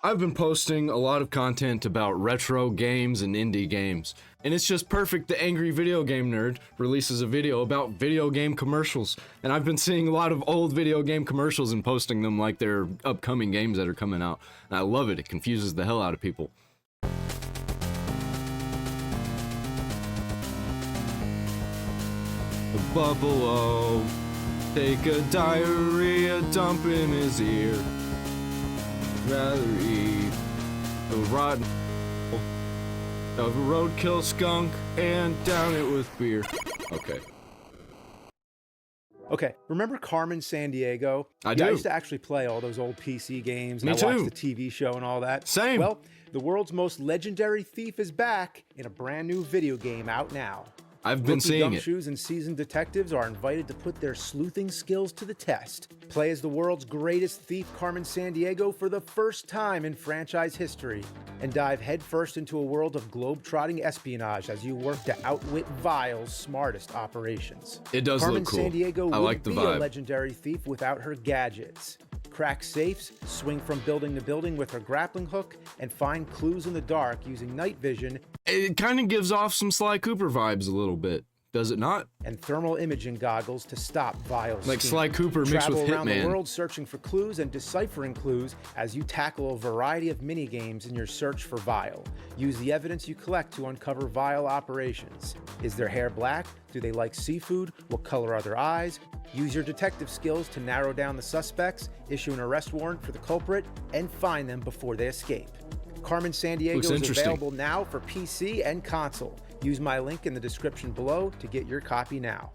I've been posting a lot of content about retro games and indie games, and it's just perfect the Angry Video Game Nerd releases a video about video game commercials, and I've been seeing a lot of old video game commercials and posting them like they're upcoming games that are coming out, and I love it. It confuses the hell out of people. The buffalo, take a diarrhea dump in his ear. Rather eat a rotten of a roadkill skunk and down it with beer. Okay, remember Carmen Sandiego? I do. I used to actually play all those old PC games. And Me I watched too. the TV show and all that. Same. Well, the world's most legendary thief is back in a brand new video game out now. I've been Rookie seeing it. gumshoes and seasoned detectives are invited to put their sleuthing skills to the test. Play as the world's greatest thief, Carmen Sandiego, for the first time in franchise history, and dive headfirst into a world of globe-trotting espionage as you work to outwit Vile's smartest operations. It does Carmen look cool. Sandiego I like wouldn't the be vibe. a legendary thief without her gadgets. Crack safes, swing from building to building with her grappling hook, and find clues in the dark using night vision. It kind of gives off some Sly Cooper vibes a little bit, does it not? And thermal imaging goggles to stop Vile's Like scheme. Sly Cooper mixed with Travel around the Hitman. world searching for clues and deciphering clues as you tackle a variety of mini-games in your search for Vile. Use the evidence you collect to uncover Vile operations. Is their hair black? Do they like seafood? What color are their eyes? Use your detective skills to narrow down the suspects, issue an arrest warrant for the culprit, and find them before they escape. Carmen Sandiego Looks is interesting. available now for PC and console. Use my link in the description below to get your copy now.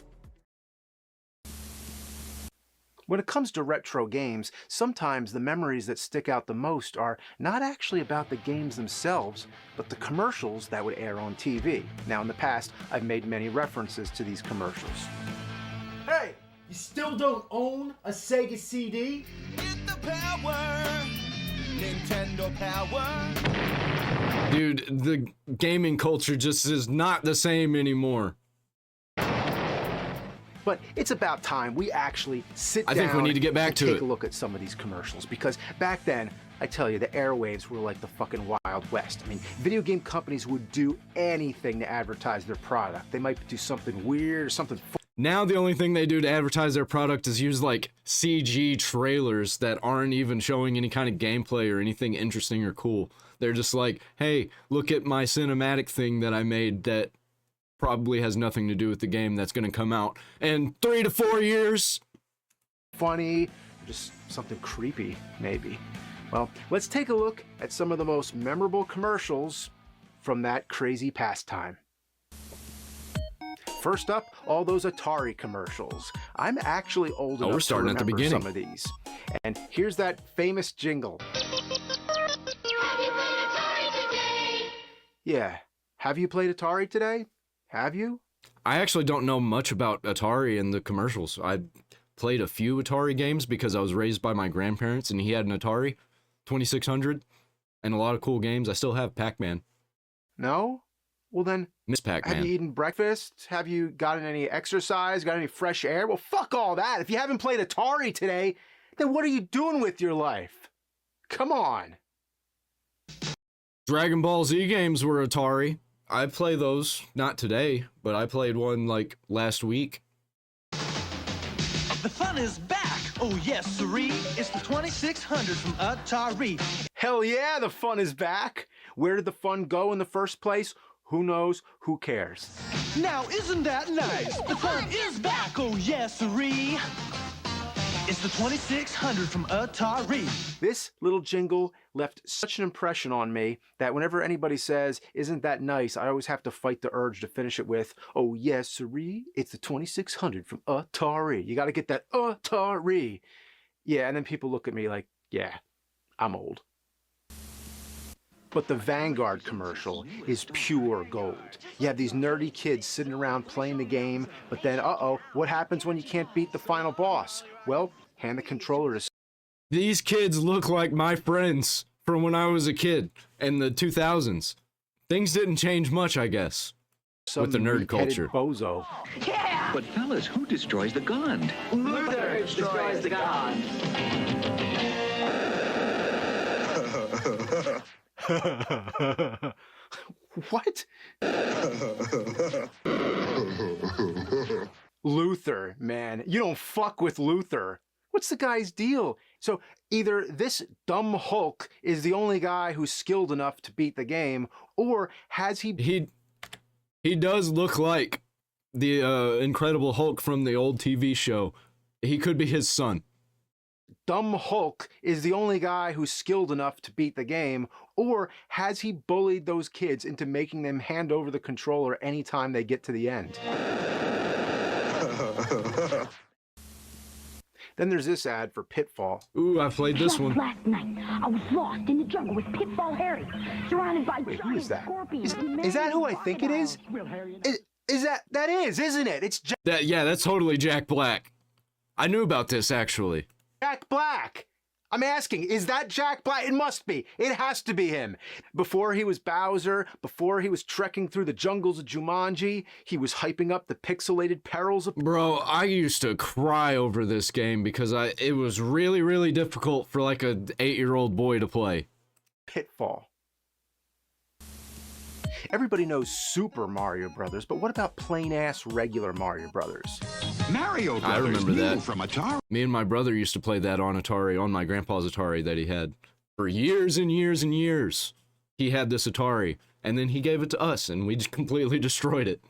When it comes to retro games, sometimes the memories that stick out the most are not actually about the games themselves, but the commercials that would air on TV. Now, in the past, I've made many references to these commercials. Hey, you still don't own a Sega CD? Get the power, Nintendo power. Dude, the gaming culture just is not the same anymore. But it's about time we actually sit down I think we need to get back and to take it. a look at some of these commercials, because back then, I tell you, the airwaves were like the fucking Wild West. I mean, video game companies would do anything to advertise their product. They might do something weird or something Now the only thing they do to advertise their product is use like CG trailers that aren't even showing any kind of gameplay or anything interesting or cool. They're just like, hey, look at my cinematic thing that I made that probably has nothing to do with the game that's going to come out in 3 to 4 years. funny, just something creepy, maybe. Well, let's take a look at some of the most memorable commercials from that crazy pastime. First up, all those Atari commercials. I'm actually old enough we're starting to at the remember beginning. some of these. And here's that famous jingle. Yeah, have you played Atari today? Have you? I actually don't know much about Atari and the commercials. I played a few Atari games because I was raised by my grandparents and he had an Atari 2600 and a lot of cool games. I still have Pac-Man. No? Well then, Miss have Pac-Man. you eaten breakfast? Have you gotten any exercise? Got any fresh air? Well, fuck all that. If you haven't played Atari today, then what are you doing with your life? Come on. Dragon Ball Z games were Atari. I play those, not today, but I played one like last week. The fun is back. Oh, yes, siree. It's the 2600 from Atari. Hell yeah, the fun is back. Where did the fun go in the first place? Who knows? Who cares? Now, isn't that nice? The fun is back. Oh, yes, siree. It's the 2600 from Atari. This little jingle left such an impression on me that whenever anybody says, isn't that nice, I always have to fight the urge to finish it with, oh yes, siree, it's the 2600 from Atari. You got to get that Atari. Yeah, and then people look at me like, yeah, I'm old. But the Vanguard commercial is pure gold. You have these nerdy kids sitting around playing the game, but then, uh-oh, what happens when you can't beat the final boss? Well, hand the controller to... These kids look like my friends from when I was a kid in the 2000s. Things didn't change much, I guess, with the nerd culture. Bozo. But fellas, who destroys the Gond? Luther destroys the God. What? Luther, man. You don't fuck with Luther. What's the guy's deal? So either this dumb Hulk is the only guy who's skilled enough to beat the game, or has he... He does look like the Incredible Hulk from the old TV show. He could be his son. Dumb Hulk is the only guy who's skilled enough to beat the game, or has he bullied those kids into making them hand over the controller anytime they get to the end? Then there's this ad for Pitfall. Ooh, I played this one. Last night, I was lost in the jungle with Pitfall Harry, surrounded by Wait, who is that? scorpions. Is that who I think it is? That is, isn't it? It's Yeah, that's totally Jack Black. I knew about this, actually. Jack Black. I'm asking, is that Jack Black? It must be. It has to be him. Before he was Bowser, before he was trekking through the jungles of Jumanji, he was hyping up the pixelated perils of... Bro, I used to cry over this game because it was really, really difficult for like a 8-year-old boy to play. Pitfall. Everybody knows Super Mario Brothers, but what about plain-ass regular Mario Brothers? Mario Brothers I remember new that. from Atari. Me and my brother used to play that on Atari, on my grandpa's Atari that he had for years and years and years. He had this Atari, and then he gave it to us, and we just completely destroyed it.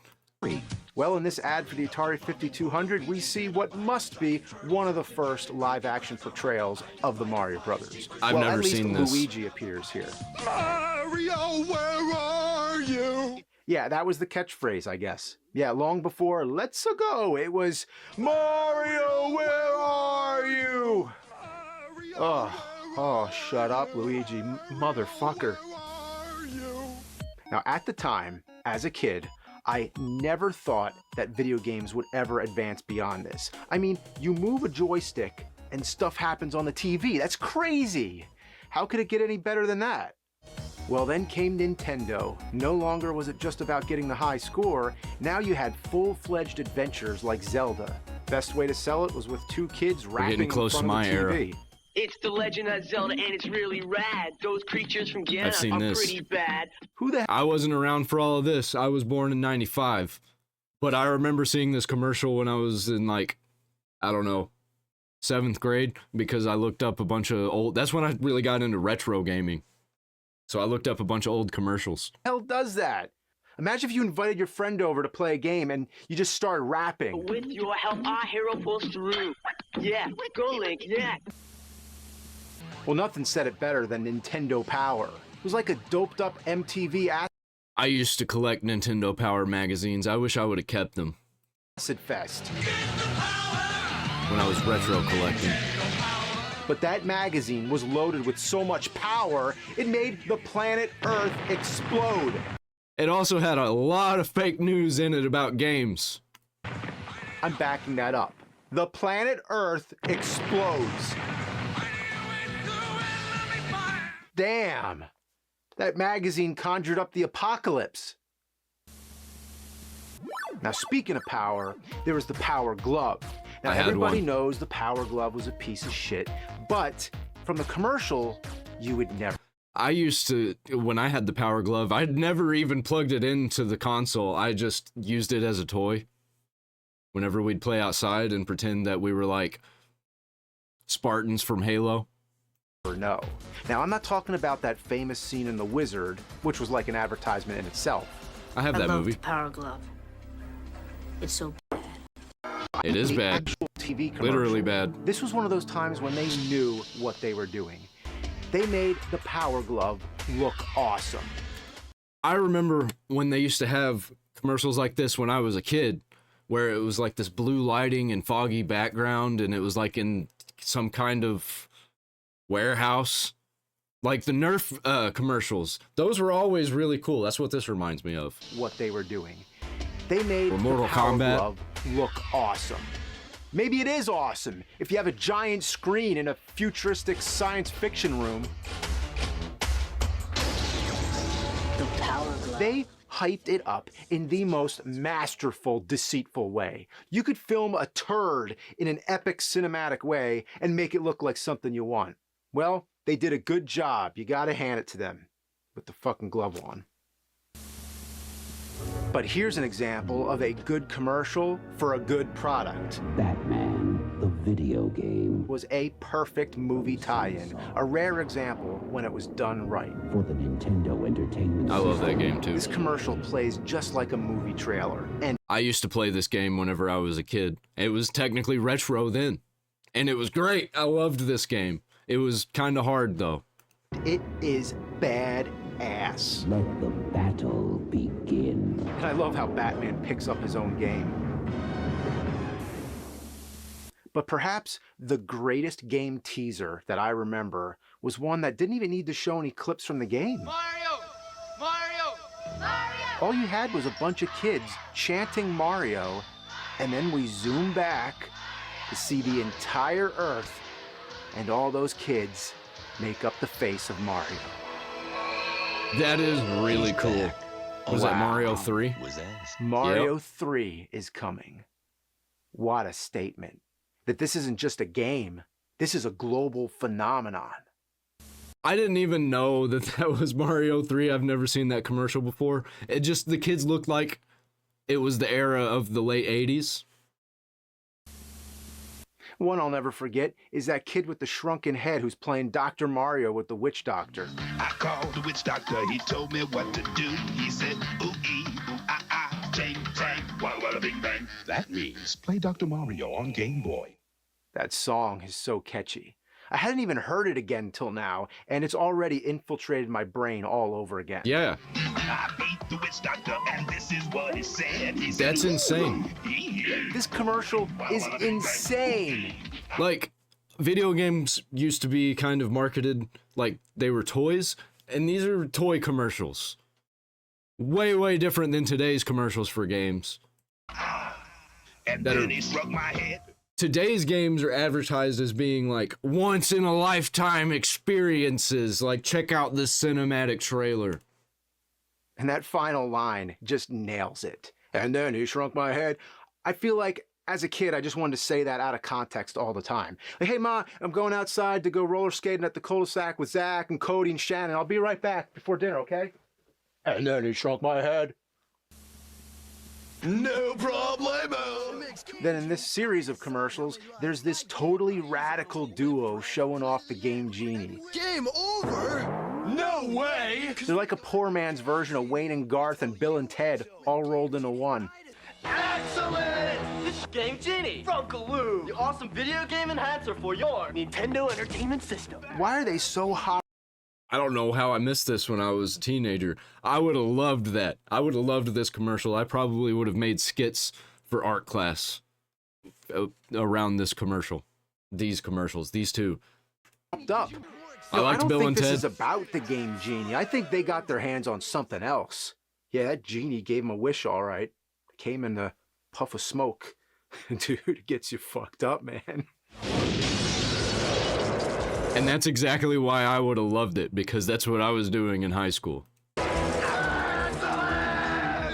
Well, in this ad for the Atari 5200, we see what must be one of the first live-action portrayals of the Mario Brothers. I've never seen this. Luigi appears here. Mario, where are you? Yeah, that was the catchphrase, I guess. Yeah, long before Let's Go, it was Mario, where are you? Oh, shut up, Luigi, motherfucker. Now, at the time, as a kid, I never thought that video games would ever advance beyond this. I mean, you move a joystick and stuff happens on the TV. That's crazy. How could it get any better than that? Well, then came Nintendo. No longer was it just about getting the high score. Now you had full-fledged adventures like Zelda. Best way to sell it was with two kids rapping in front of the TV. It's the Legend of Zelda, and it's really rad. Those creatures from Ganon are pretty bad. Who the hell? I wasn't around for all of this. I was born in 95. But I remember seeing this commercial when I was in, like, I don't know, 7th grade, because I looked up a bunch of old... That's when I really got into retro gaming. So I looked up a bunch of old commercials. Hell does that? Imagine if you invited your friend over to play a game and you just started rapping. With your help, our hero pulls through. Yeah, go Link, yeah. Well, nothing said it better than Nintendo Power. It was like a doped-up MTV I used to collect Nintendo Power magazines. I wish I would have kept them acid fest. when I was retro collecting. But that magazine was loaded with so much power, it made the planet Earth explode. It also had a lot of fake news in it about games. I'm backing that up. The planet Earth explodes. Damn. That magazine conjured up the apocalypse. Now, speaking of power, there was the Power Glove. Now, I had everybody one. knows the Power Glove was a piece of shit, but from the commercial, you would never. I used to, when I had the Power Glove, I'd never even plugged it into the console. I just used it as a toy. Whenever we'd play outside and pretend that we were like Spartans from Halo. know. Now, I'm not talking about that famous scene in The Wizard, which was like an advertisement in itself. I have that movie. The Power Glove. It's so bad. It is The bad. actual TV commercial. Literally bad. This was one of those times when they knew what they were doing. They made the Power Glove look awesome. I remember when they used to have commercials like this when I was a kid, where it was like this blue lighting and foggy background, and it was like in some kind of warehouse. Like the Nerf commercials. Those were always really cool. That's what this reminds me of. What they were doing. They made Or the Mortal Power Kombat. Glove look awesome. Maybe it is awesome if you have a giant screen in a futuristic science fiction room. The Power Glove. They hyped it up in the most masterful, deceitful way. You could film a turd in an epic cinematic way and make it look like something you want. Well, they did a good job. You gotta hand it to them. with the fucking glove on. But here's an example of a good commercial for a good product. Batman, the video game. Was a perfect movie tie-in. A rare example when it was done right. For the Nintendo Entertainment I love that game too. This commercial plays just like a movie trailer. And I used to play this game whenever I was a kid. It was technically retro then. And it was great. I loved this game. It was kind of hard though. it is badass. Let the battle begin. And I love how Batman picks up his own game. But perhaps the greatest game teaser that I remember was one that didn't even need to show any clips from the game. Mario! Mario! Mario! All you had was a bunch of kids chanting Mario, and then we zoom back to see the entire Earth, and all those kids make up the face of Mario. That is really cool. Was that Mario 3? Mario 3 is coming. What a statement. That this isn't just a game, this is a global phenomenon. I didn't even know that that was Mario 3. I've never seen that commercial before. It just, the kids looked like it was the era of the late 80s. One I'll never forget is that kid with the shrunken head who's playing Dr. Mario with the witch doctor. I called the witch doctor, he told me what to do. He said, ooh, ee, ooh, ah, ah, ching, chang, walla, walla, bing, bang. That means play Dr. Mario on Game Boy. That song is so catchy. I hadn't even heard it again till now, and it's already infiltrated my brain all over again. Yeah. I beat the witch doctor, and this is what he said. He said, That's insane. This commercial is insane. Like, video games used to be kind of marketed like they were toys, and these are toy commercials. Way, way different than today's commercials for games. And then he struck my head. Today's games are advertised as being like once-in-a-lifetime experiences, like check out this cinematic trailer. And that final line just nails it. And then he shrunk my head. I feel like as a kid, I just wanted to say that out of context all the time. Like, hey, Ma, I'm going outside to go roller skating at the cul-de-sac with Zach and Cody and Shannon. I'll be right back before dinner, okay? And then he shrunk my head. No problemo. Then in this series of commercials, there's this totally radical duo showing off the Game Genie. Game over? No way. They're like a poor man's version of Wayne and Garth and Bill and Ted all rolled into one. Excellent! This is Game Genie from Galoo, the awesome video game enhancer for your Nintendo Entertainment System. Why are they so hot? I don't know how I missed this when I was a teenager. I would have loved that. I would have loved this commercial. I probably would have made skits for art class around this commercial. These commercials, these two. Up. I liked Bill and I don't think this Ted. is about the Game Genie. I think they got their hands on something else. Yeah, that genie gave him a wish, all right. Came in a puff of smoke. Dude, it gets you fucked up, man. And that's exactly why I would have loved it, because that's what I was doing in high school. And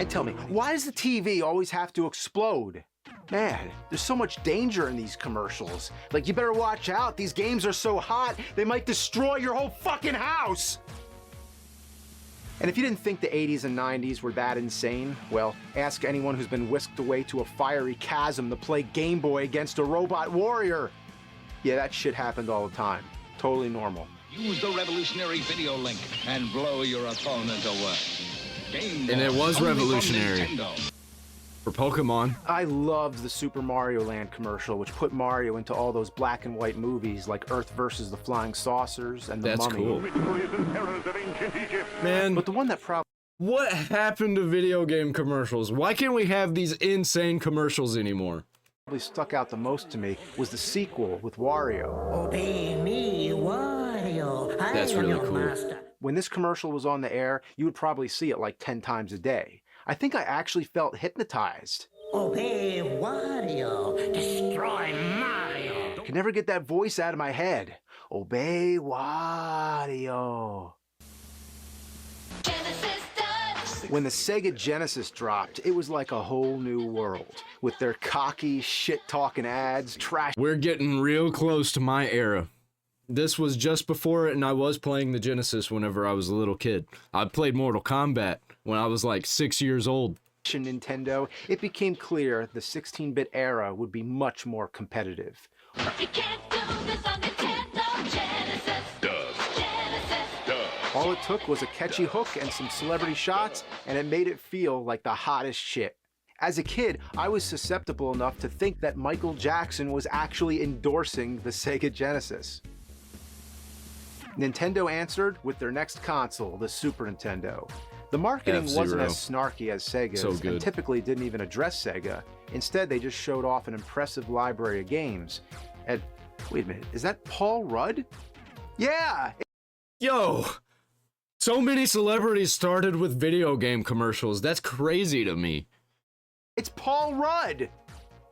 tell me, why does the TV always have to explode? Man, there's so much danger in these commercials. Like, you better watch out. These games are so hot, they might destroy your whole fucking house. And if you didn't think the 80s and 90s were that insane, well, ask anyone who's been whisked away to a fiery chasm to play Game Boy against a robot warrior. Yeah, that shit happened all the time. Totally normal. Use the revolutionary video link and blow your opponent away. Game And it Boy, was only from revolutionary. Nintendo. For Pokemon. I loved the Super Mario Land commercial, which put Mario into all those black and white movies like Earth versus the Flying Saucers and The That's Mummy. cool. Man, But the one that probably what happened to video game commercials? Why can't we have these insane commercials anymore? stuck out the most to me was the sequel with Wario. Obey me, Wario. That's really cool. When this commercial was on the air, you would probably see it like 10 times a day. I think I actually felt hypnotized. Obey Wario. Destroy Mario. I can never get that voice out of my head. Obey Wario. When the Sega Genesis dropped, it was like a whole new world. With their cocky, shit-talking ads, trash... We're getting real close to my era. this was just before it, and I was playing the Genesis whenever I was a little kid. I played Mortal Kombat when I was like 6 years old. Nintendo, it became clear the 16-bit era would be much more competitive. You can't do this on Nintendo Genesis. All it took was a catchy hook and some celebrity shots, and it made it feel like the hottest shit. As a kid, I was susceptible enough to think that Michael Jackson was actually endorsing the Sega Genesis. Nintendo answered with their next console, the Super Nintendo. The marketing wasn't as snarky as Sega's, and typically didn't even address Sega. Instead, they just showed off an impressive library of games. And wait a minute, is that Paul Rudd? Yeah! Yo! So many celebrities started with video game commercials. That's crazy to me. It's Paul Rudd!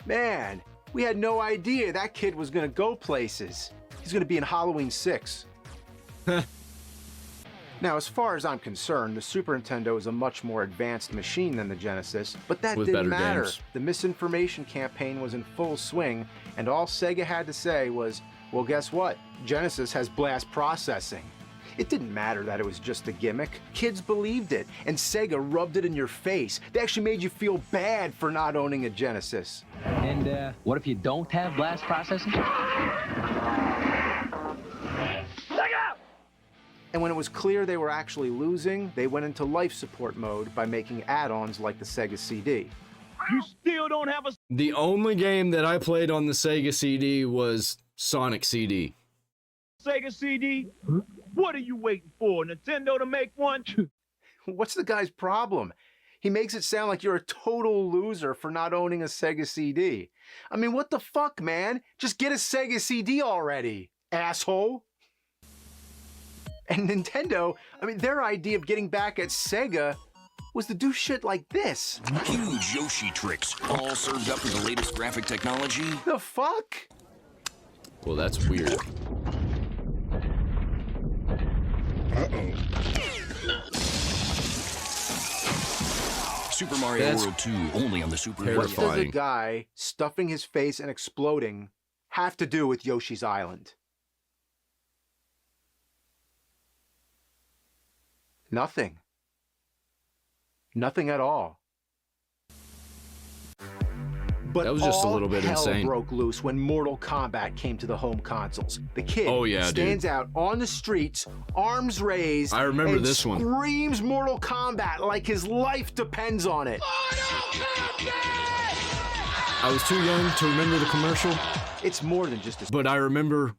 Man, we had no idea that kid was gonna go places. He's gonna be in Halloween 6. Now, as far as I'm concerned, the Super Nintendo is a much more advanced machine than the Genesis, but that didn't matter. Games. The misinformation campaign was in full swing, and all Sega had to say was, well, guess what? Genesis has blast processing. It didn't matter that it was just a gimmick. Kids believed it, and Sega rubbed it in your face. They actually made you feel bad for not owning a Genesis. And what if you don't have blast processing? And when it was clear they were actually losing, they went into life support mode by making add-ons like the Sega CD. You still don't have a... The only game that I played on the Sega CD was Sonic CD. Sega CD? What are you waiting for? Nintendo to make one? What's the guy's problem? He makes it sound like you're a total loser for not owning a Sega CD. I mean, what the fuck, man? Just get a Sega CD already, asshole. And Nintendo, I mean, their idea of getting back at Sega was to do shit like this. Huge Yoshi tricks, all served up with the latest graphic technology. The fuck? Well, that's weird. Super Mario World 2, only on the Super Nintendo. What does a guy stuffing his face and exploding have to do with Yoshi's Island? Nothing. Nothing at all. But that was just a little bit hell insane. Broke loose when Mortal Kombat came to the home consoles. The kid stands out on the streets, arms raised, I remember and this one. Screams Mortal Kombat like his life depends on it. I was too young to remember the commercial. It's more than just a... But I remember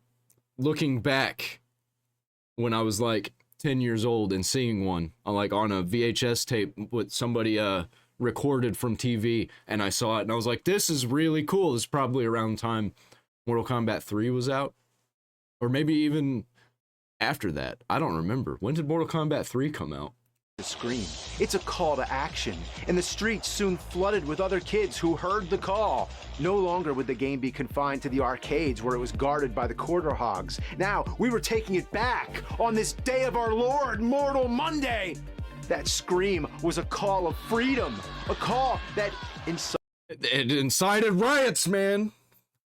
looking back when I was like 10 years old and seeing one like on a VHS tape with somebody recorded from TV, and I saw it and I was like, this is really cool. This is probably around the time Mortal Kombat 3 was out, or maybe even after that. I don't remember. When did Mortal Kombat 3 come out? The screen. It's a call to action, and the streets soon flooded with other kids who heard the call. No longer would the game be confined to the arcades where it was guarded by the quarter hogs. Now, we were taking it back on this day of our Lord, Mortal Monday. That scream was a call of freedom, a call that it incited riots, man.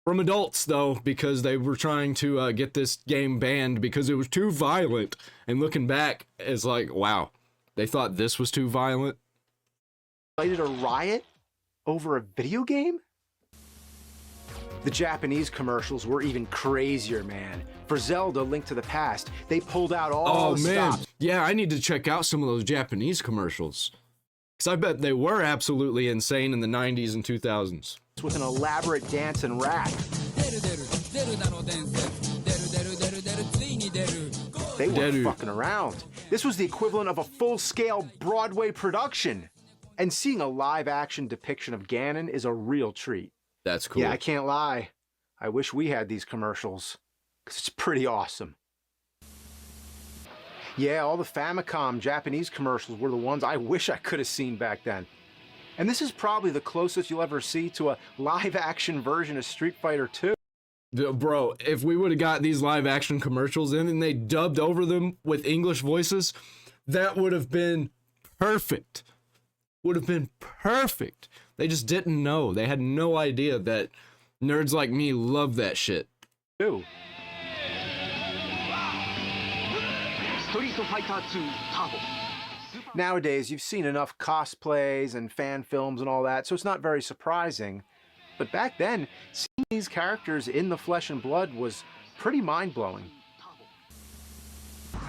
From adults, though, because they were trying to get this game banned because it was too violent. And looking back, it's like, wow, they thought this was too violent. Incited a riot over a video game? The Japanese commercials were even crazier, man. For Zelda: Link to the Past, they pulled out all the stops. Yeah, I need to check out some of those Japanese commercials. Because I bet they were absolutely insane in the 90s and 2000s. With an elaborate dance and rap. They weren't fucking around. This was the equivalent of a full-scale Broadway production. And seeing a live-action depiction of Ganon is a real treat. That's cool. Yeah, I can't lie. I wish we had these commercials, because it's pretty awesome. Yeah, all the Famicom Japanese commercials were the ones I wish I could have seen back then. And this is probably the closest you'll ever see to a live-action version of Street Fighter 2. Bro, if we would have got these live-action commercials in and they dubbed over them with English voices, that would have been perfect. Would have been perfect. They just didn't know. They had no idea that nerds like me love that shit. Ew. Nowadays, you've seen enough cosplays and fan films and all that, so it's not very surprising. But back then, seeing these characters in the flesh and blood was pretty mind-blowing.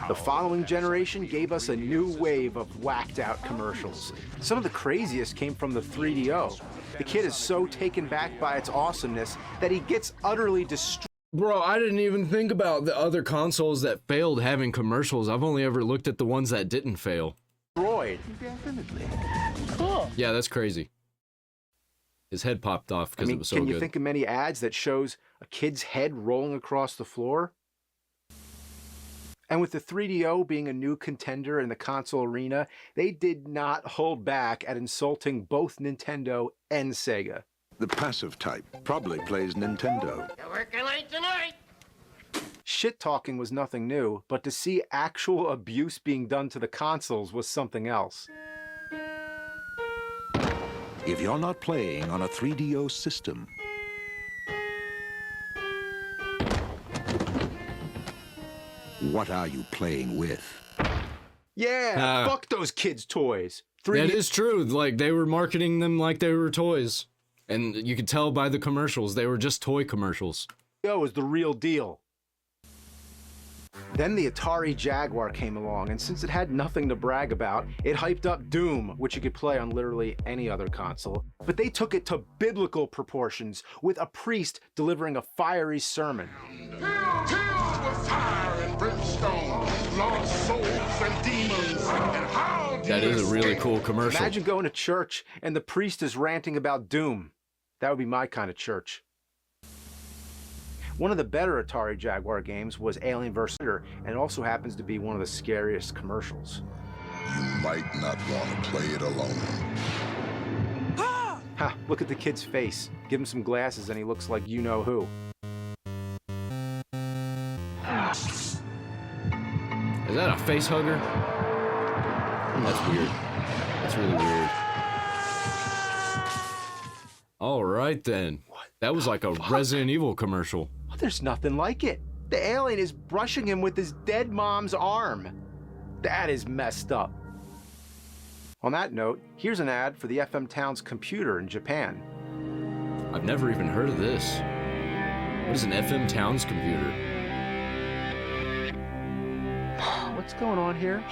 The following generation gave us a new wave of whacked-out commercials. Some of the craziest came from the 3DO. The kid is so taken back by its awesomeness that he gets utterly destroyed. Bro, I didn't even think about the other consoles that failed having commercials. I've only ever looked at the ones that didn't fail. Definitely. Cool. Yeah, that's crazy. His head popped off because it was so good. Can you think of many ads that shows a kid's head rolling across the floor? And with the 3DO being a new contender in the console arena, they did not hold back at insulting both Nintendo and Sega. The passive type probably plays Nintendo. You're working late tonight. Shit-talking was nothing new, but to see actual abuse being done to the consoles was something else. If you're not playing on a 3DO system, what are you playing with? Yeah, fuck those kids' toys. That is true. Like, they were marketing them like they were toys. And you could tell by the commercials, they were just toy commercials. Yo, is the real deal. Then the Atari Jaguar came along, and since it had nothing to brag about, it hyped up Doom, which you could play on literally any other console. But they took it to biblical proportions, with a priest delivering a fiery sermon. Filled with fire and brimstone, lost souls and demons, and how That is a really cool commercial. Imagine going to church and the priest is ranting about Doom. That would be my kind of church. One of the better Atari Jaguar games was Alien vs. Predator, and it also happens to be one of the scariest commercials. You might not want to play it alone. Ha! Look at the kid's face. Give him some glasses and he looks like you-know-who. Is that a face hugger? That's weird. That's really weird. All right, then. That was like a Resident Evil commercial. There's nothing like it. The alien is brushing him with his dead mom's arm. That is messed up. On that note, here's an ad for the FM Towns computer in Japan. I've never even heard of this. What is an FM Towns computer? What's going on here?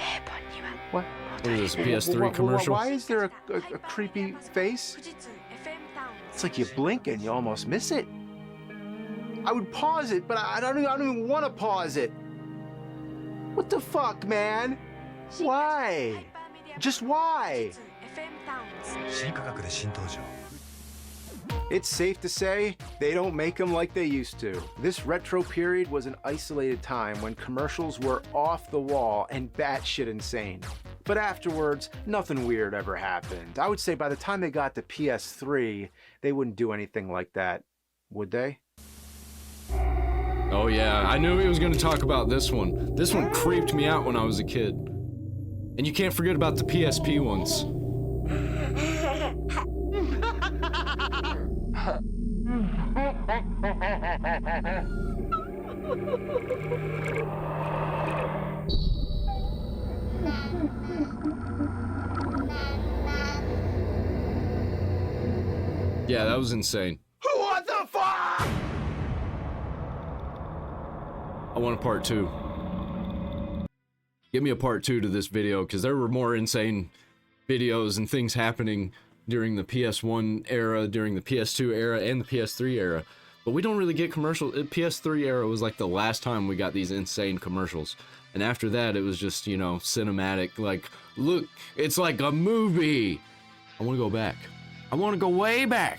What? What is this, PS3 commercial? Why is there a creepy face? It's like you blink and you almost miss it. I would pause it, but I don't even want to pause it. What the fuck, man? Why? Just why? It's safe to say they don't make them like they used to. This retro period was an isolated time when commercials were off the wall and batshit insane. But afterwards, nothing weird ever happened. I would say by the time they got to PS3, they wouldn't do anything like that, would they? Oh yeah, I knew he was going to talk about this one. This one creeped me out when I was a kid. And you can't forget about the PSP ones. Yeah, that was insane. What the fuck? I want a part 2. Give me a part 2 to this video, because there were more insane videos and things happening during the PS1 era, during the PS2 era, and the PS3 era. But we don't really get commercials. The PS3 era was like the last time we got these insane commercials. And after that, it was just, you know, cinematic. Like, look, it's like a movie. I want to go back. I want to go way back.